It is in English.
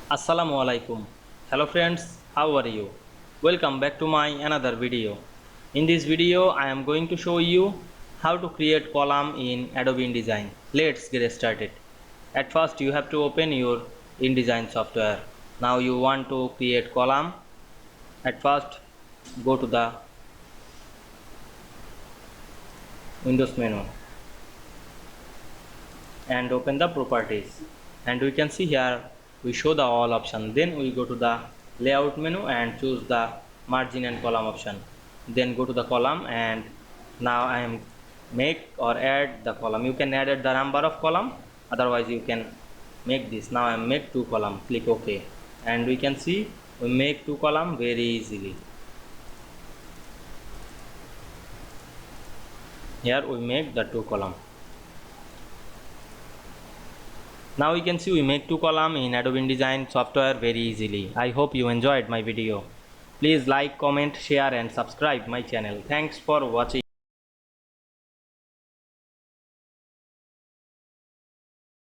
Assalamu Walaikum. Hello friends, how are you? Welcome back to my another video. In this video I am going to show you how to create column in Adobe InDesign. Let's get started. At first you have to open your InDesign software. Now you want to create column. At first go to the Windows menu and open the properties, and we can see here we show the all option. Then we go to the layout menu and choose the margin and column option. Then go to the column, and now I am make or add the column. You can add the number of column, otherwise you can make this. Now I make 2 column. Click OK, and we can see we make 2 column very easily. Here we make the 2 column. Now you can see we make 2 column in Adobe InDesign software very easily. I hope you enjoyed my video. Please like, comment, share and subscribe my channel. Thanks for watching.